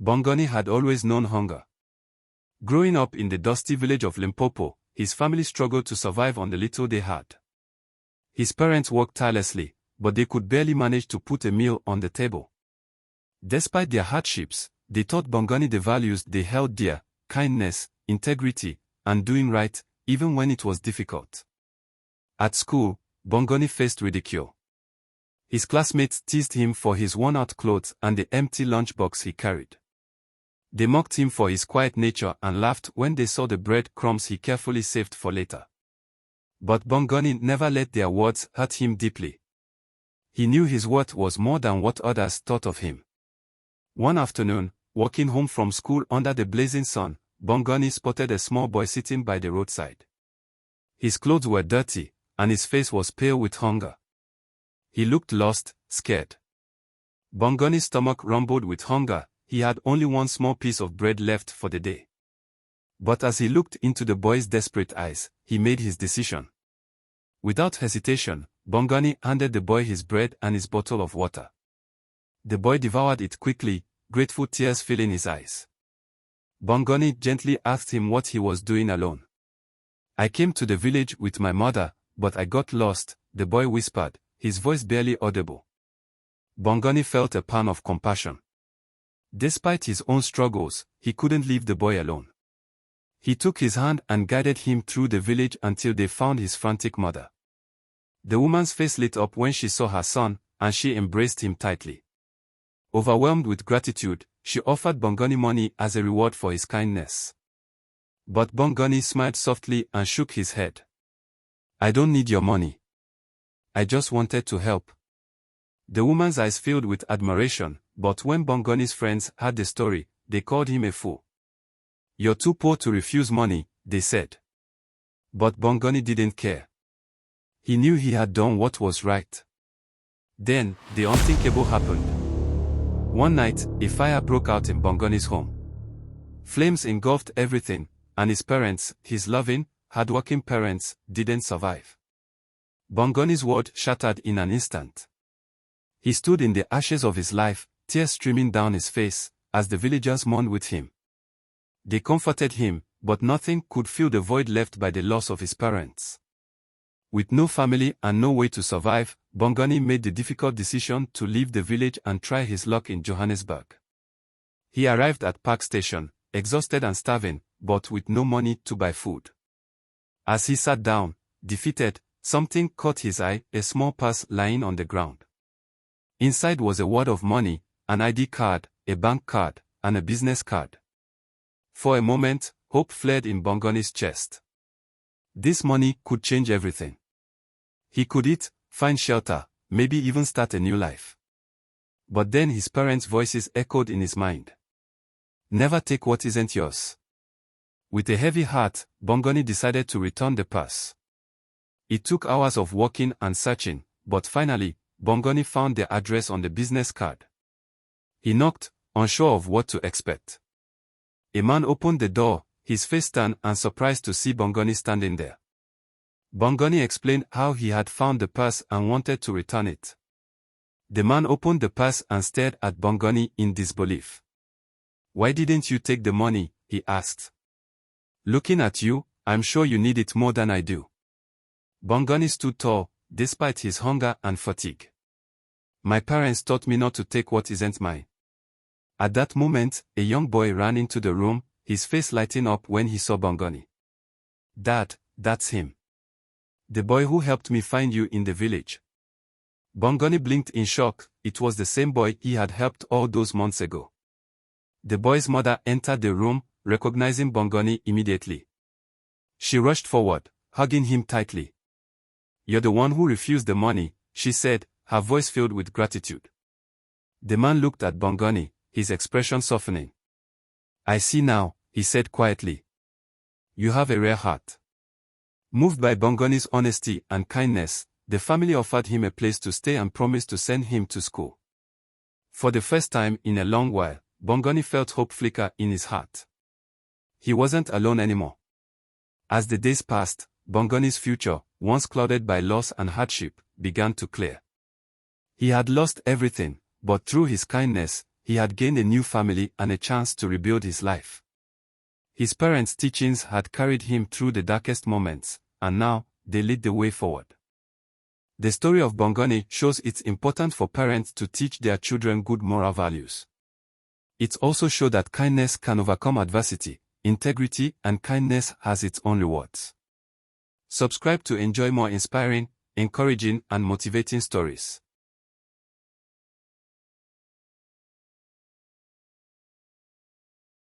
Bongani had always known hunger. Growing up in the dusty village of Limpopo, his family struggled to survive on the little they had. His parents worked tirelessly, but they could barely manage to put a meal on the table. Despite their hardships, they taught Bongani the values they held dear: kindness, integrity, and doing right, even when it was difficult. At school, Bongani faced ridicule. His classmates teased him for his worn-out clothes and the empty lunchbox he carried. They mocked him for his quiet nature and laughed when they saw the bread crumbs he carefully saved for later. But Bongani never let their words hurt him deeply. He knew his worth was more than what others thought of him. One afternoon, walking home from school under the blazing sun, Bongani spotted a small boy sitting by the roadside. His clothes were dirty, and his face was pale with hunger. He looked lost, scared. Bongani's stomach rumbled with hunger. He had only one small piece of bread left for the day. But as he looked into the boy's desperate eyes, he made his decision. Without hesitation, Bongani handed the boy his bread and his bottle of water. The boy devoured it quickly, grateful tears filling his eyes. Bongani gently asked him what he was doing alone. "I came to the village with my mother, but I got lost," the boy whispered, his voice barely audible. Bongani felt a pang of compassion. Despite his own struggles, he couldn't leave the boy alone. He took his hand and guided him through the village until they found his frantic mother. The woman's face lit up when she saw her son, and she embraced him tightly. Overwhelmed with gratitude, she offered Bongani money as a reward for his kindness. But Bongani smiled softly and shook his head. "I don't need your money. I just wanted to help." The woman's eyes filled with admiration, but when Bongani's friends heard the story, they called him a fool. "You're too poor to refuse money," they said. But Bongani didn't care. He knew he had done what was right. Then, the unthinkable happened. One night, a fire broke out in Bongani's home. Flames engulfed everything, and his parents, his loving, hardworking parents, didn't survive. Bongani's world shattered in an instant. He stood in the ashes of his life, tears streaming down his face, as the villagers mourned with him. They comforted him, but nothing could fill the void left by the loss of his parents. With no family and no way to survive, Bongani made the difficult decision to leave the village and try his luck in Johannesburg. He arrived at Park Station, exhausted and starving, but with no money to buy food. As he sat down, defeated, something caught his eye: a small purse lying on the ground. Inside was a wad of money, an ID card, a bank card, and a business card. For a moment, hope flared in Bongani's chest. This money could change everything. He could eat, find shelter, maybe even start a new life. But then his parents' voices echoed in his mind. "Never take what isn't yours." With a heavy heart, Bongani decided to return the purse. It took hours of walking and searching, but finally, Bongani found the address on the business card. He knocked, unsure of what to expect. A man opened the door, his face stern and surprised to see Bongani standing there. Bongani explained how he had found the purse and wanted to return it. The man opened the purse and stared at Bongani in disbelief. "Why didn't you take the money?" he asked. "Looking at you, I'm sure you need it more than I do." Bongani stood tall, despite his hunger and fatigue. "My parents taught me not to take what isn't mine." At that moment, a young boy ran into the room, his face lighting up when he saw Bongani. "Dad, that's him. The boy who helped me find you in the village." Bongani blinked in shock. It was the same boy he had helped all those months ago. The boy's mother entered the room, recognizing Bongani immediately. She rushed forward, hugging him tightly. "You're the one who refused the money," she said, her voice filled with gratitude. The man looked at Bongani, his expression softening. "I see now," he said quietly. "You have a rare heart." Moved by Bongani's honesty and kindness, the family offered him a place to stay and promised to send him to school. For the first time in a long while, Bongani felt hope flicker in his heart. He wasn't alone anymore. As the days passed, Bongani's future, once clouded by loss and hardship, began to clear. He had lost everything, but through his kindness, he had gained a new family and a chance to rebuild his life. His parents' teachings had carried him through the darkest moments, and now, they lead the way forward. The story of Bongani shows it's important for parents to teach their children good moral values. It also shows that kindness can overcome adversity, integrity, and kindness has its own rewards. Subscribe to enjoy more inspiring, encouraging, and motivating stories.